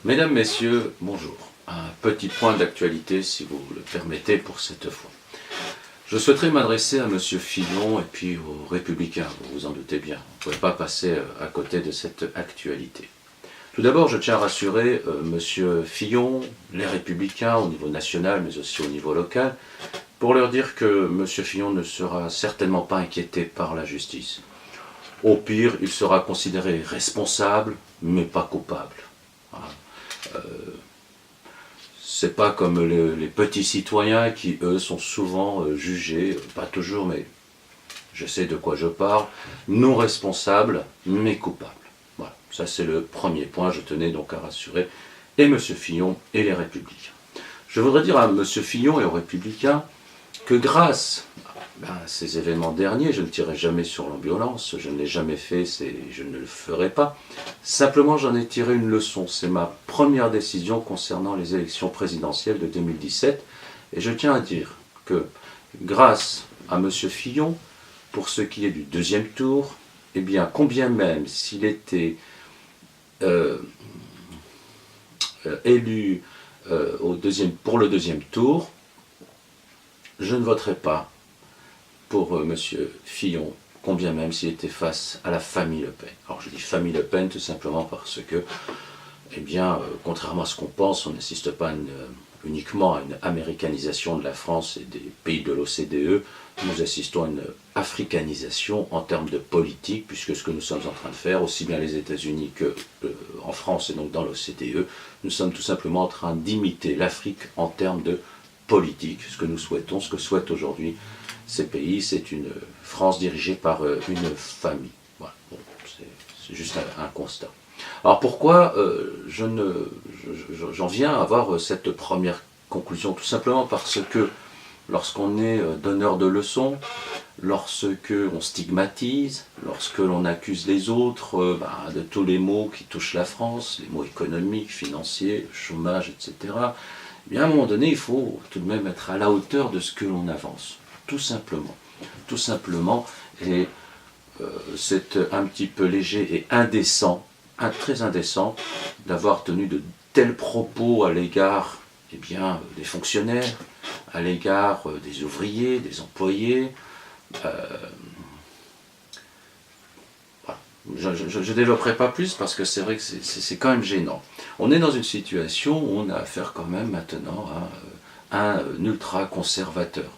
Mesdames, Messieurs, bonjour. Un petit point d'actualité, si vous le permettez, pour cette fois. Je souhaiterais m'adresser à Monsieur Fillon et puis aux Républicains, vous vous en doutez bien. On ne pouvait pas passer à côté de cette actualité. Tout d'abord, je tiens à rassurer Monsieur Fillon, les Républicains au niveau national, mais aussi au niveau local, pour leur dire que Monsieur Fillon ne sera certainement pas inquiété par la justice. Au pire, il sera considéré responsable, mais pas coupable. Voilà. C'est pas comme les petits citoyens qui, eux, sont souvent jugés, pas toujours, mais je sais de quoi je parle, non responsables, mais coupables. Voilà, ça c'est le premier point, je tenais donc à rassurer et M. Fillon et les Républicains. Je voudrais dire à M. Fillon et aux Républicains que grâce à ces événements derniers, je ne tirerai jamais sur l'ambulance, je ne l'ai jamais fait, je ne le ferai pas. Simplement, j'en ai tiré une leçon. C'est ma première décision concernant les élections présidentielles de 2017. Et je tiens à dire que grâce à M. Fillon, pour ce qui est du deuxième tour, eh bien, combien même s'il était élu pour le deuxième tour, je ne voterai pas pour M. Fillon, combien même s'il était face à la famille Le Pen. Alors je dis famille Le Pen tout simplement parce que, eh bien, contrairement à ce qu'on pense, on n'assiste pas uniquement à une américanisation de la France et des pays de l'OCDE, nous assistons à une africanisation en termes de politique, puisque ce que nous sommes en train de faire, aussi bien les États-Unis qu'en France et donc dans l'OCDE, nous sommes tout simplement en train d'imiter l'Afrique en termes de politique, ce que nous souhaitons, ce que souhaitent aujourd'hui ces pays, c'est une France dirigée par une famille. Voilà. Bon, c'est juste un constat. Alors pourquoi j'en viens à avoir cette première conclusion? Tout simplement parce que lorsqu'on est donneur de leçons, lorsque on stigmatise, lorsque l'on accuse les autres de tous les maux qui touchent la France, les maux économiques, financiers, chômage, etc., eh bien, à un moment donné, il faut tout de même être à la hauteur de ce que l'on avance. Tout simplement. Tout simplement. Et c'est un petit peu léger et indécent, très indécent, d'avoir tenu de tels propos à l'égard des fonctionnaires, à l'égard des ouvriers, des employés. Voilà. Je ne développerai pas plus parce que c'est vrai que c'est quand même gênant. On est dans une situation où on a affaire quand même maintenant à un ultra-conservateur.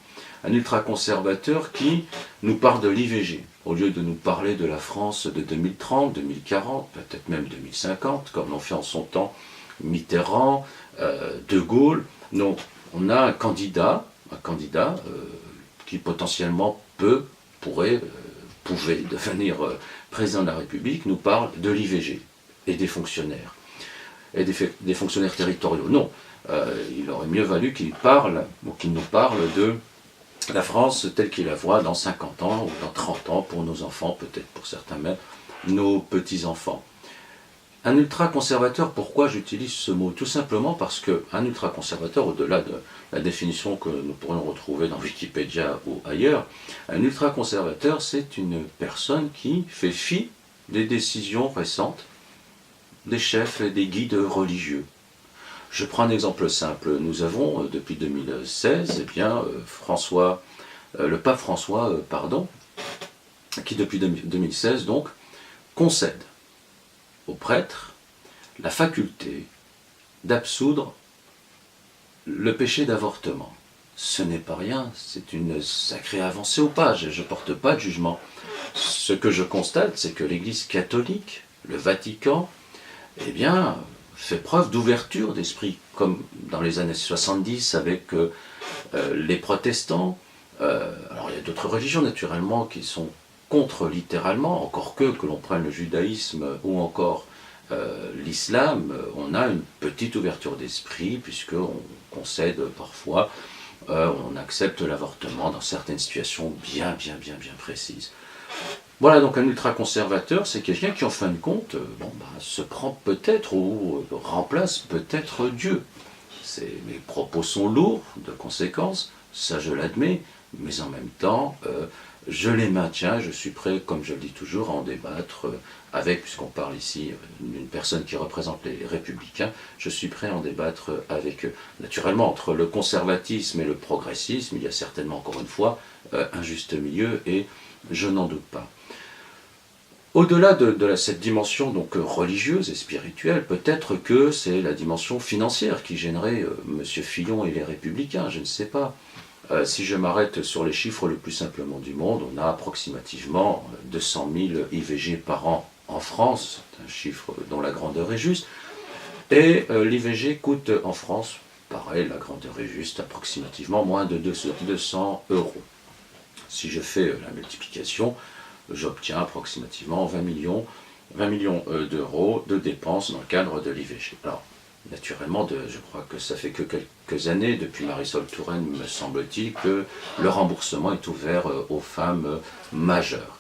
Un ultra-conservateur qui nous parle de l'IVG, au lieu de nous parler de la France de 2030, 2040, peut-être même 2050, comme l'ont fait en son temps Mitterrand, De Gaulle. Non, on a un candidat qui potentiellement pouvait devenir président de la République, nous parle de l'IVG et des fonctionnaires, et des fonctionnaires territoriaux. Non, il aurait mieux valu qu'il nous parle de la France telle qu'il la voit dans 50 ans ou dans 30 ans pour nos enfants, peut-être pour certains même, nos petits-enfants. Un ultra-conservateur, pourquoi j'utilise ce mot? Tout simplement parce qu'un ultra-conservateur, au-delà de la définition que nous pourrions retrouver dans Wikipédia ou ailleurs, un ultra-conservateur, c'est une personne qui fait fi des décisions récentes des chefs et des guides religieux. Je prends un exemple simple. Nous avons, depuis 2016, le pape François, qui depuis 2016 donc concède aux prêtres la faculté d'absoudre le péché d'avortement. Ce n'est pas rien, c'est une sacrée avancée au pas, je ne porte pas de jugement. Ce que je constate, c'est que l'Église catholique, le Vatican, fait preuve d'ouverture d'esprit, comme dans les années 70 avec les protestants. Alors il y a d'autres religions naturellement qui sont contre littéralement, encore que l'on prenne le judaïsme ou encore l'islam, on a une petite ouverture d'esprit puisqu'on concède parfois, on accepte l'avortement dans certaines situations bien précises. Voilà, donc un ultra-conservateur, c'est quelqu'un qui, en fin de compte, se prend peut-être ou remplace peut-être Dieu. Mes propos sont lourds de conséquences, ça je l'admets, mais en même temps, je les maintiens, je suis prêt, comme je le dis toujours, à en débattre avec, puisqu'on parle ici d'une personne qui représente les Républicains, je suis prêt à en débattre avec eux. Naturellement, entre le conservatisme et le progressisme, il y a certainement, encore une fois, un juste milieu, et je n'en doute pas. Au-delà de cette dimension donc religieuse et spirituelle, peut-être que c'est la dimension financière qui gênerait M. Fillon et les Républicains, je ne sais pas. Si je m'arrête sur les chiffres le plus simplement du monde, on a approximativement 200 000 IVG par an en France, c'est un chiffre dont la grandeur est juste, et l'IVG coûte en France, pareil, la grandeur est juste, approximativement moins de 200 euros. Si je fais la multiplication, j'obtiens approximativement 20 millions d'euros de dépenses dans le cadre de l'IVG. Alors, naturellement, je crois que ça fait que quelques années, depuis Marisol Touraine, me semble-t-il, que le remboursement est ouvert aux femmes majeures.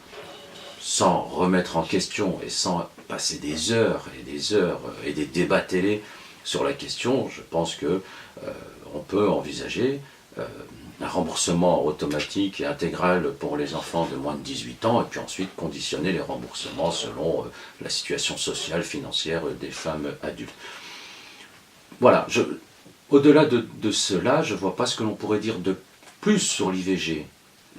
Sans remettre en question et sans passer des heures et des heures et des débats télé sur la question, je pense que on peut envisager un remboursement automatique et intégral pour les enfants de moins de 18 ans, et puis ensuite conditionner les remboursements selon la situation sociale, financière des femmes adultes. Voilà, au-delà de cela, je ne vois pas ce que l'on pourrait dire de plus sur l'IVG.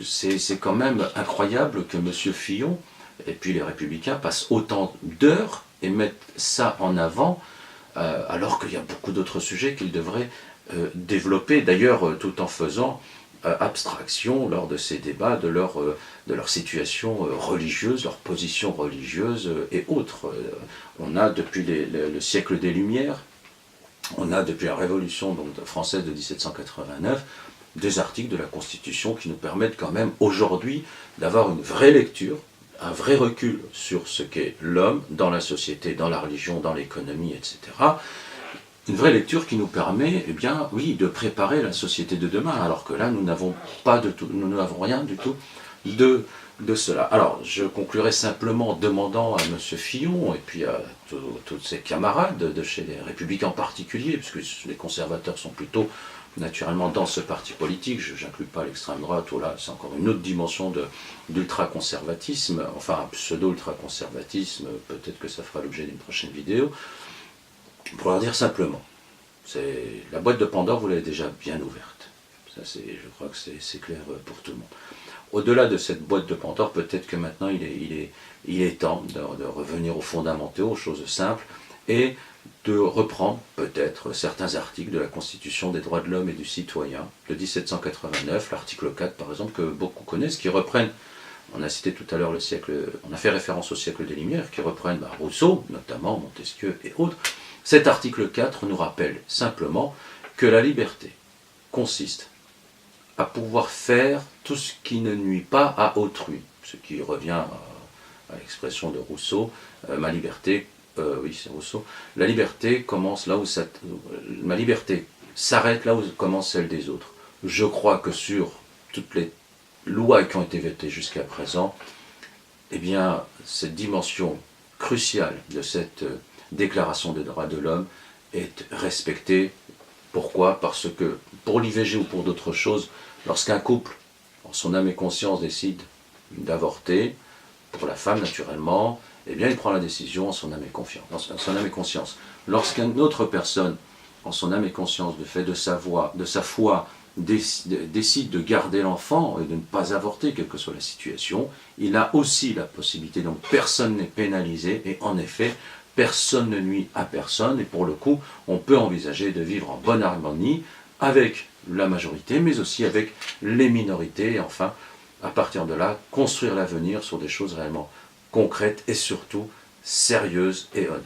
C'est quand même incroyable que M. Fillon et puis les Républicains passent autant d'heures et mettent ça en avant, alors qu'il y a beaucoup d'autres sujets qu'ils devraient développer, d'ailleurs tout en faisant abstraction lors de ces débats de leur situation religieuse, leur position religieuse et autres. On a depuis le siècle des Lumières, on a depuis la Révolution française de 1789 des articles de la Constitution qui nous permettent quand même aujourd'hui d'avoir une vraie lecture, un vrai recul sur ce qu'est l'homme dans la société, dans la religion, dans l'économie, etc. Une vraie lecture qui nous permet, eh bien, oui, de préparer la société de demain, alors que là, nous n'avons rien du tout de cela. Alors, je conclurai simplement en demandant à M. Fillon, et puis à tous ses camarades, de chez les Républicains en particulier, puisque les conservateurs sont plutôt naturellement dans ce parti politique, je n'inclus pas l'extrême droite, où là, c'est encore une autre dimension d'ultra-conservatisme, enfin, pseudo-ultra-conservatisme, peut-être que ça fera l'objet d'une prochaine vidéo. Pour leur dire simplement, la boîte de Pandore, vous l'avez déjà bien ouverte. Ça, je crois que c'est clair pour tout le monde. Au-delà de cette boîte de Pandore, peut-être que maintenant il est temps de revenir aux fondamentaux, aux choses simples, et de reprendre peut-être certains articles de la Constitution des droits de l'homme et du citoyen de 1789, l'article 4 par exemple, que beaucoup connaissent, qui reprennent, on a cité tout à l'heure on a fait référence au siècle des Lumières, qui reprennent Rousseau, notamment Montesquieu et autres. Cet article 4 nous rappelle simplement que la liberté consiste à pouvoir faire tout ce qui ne nuit pas à autrui, ce qui revient à l'expression de Rousseau, ma liberté, oui c'est Rousseau, la liberté commence là où ma liberté s'arrête là où commence celle des autres. Je crois que sur toutes les lois qui ont été votées jusqu'à présent, eh bien cette dimension cruciale de cette Déclaration des droits de l'homme est respectée. Pourquoi? Parce que pour l'IVG ou pour d'autres choses, lorsqu'un couple, en son âme et conscience, décide d'avorter, pour la femme naturellement, eh bien il prend la décision en son âme et conscience. Lorsqu'une autre personne, en son âme et conscience, de fait de sa foi, décide de garder l'enfant et de ne pas avorter, quelle que soit la situation, il a aussi la possibilité, donc personne n'est pénalisé, et en effet, personne ne nuit à personne, et pour le coup, on peut envisager de vivre en bonne harmonie avec la majorité, mais aussi avec les minorités, et enfin, à partir de là, construire l'avenir sur des choses réellement concrètes et surtout sérieuses et honnêtes.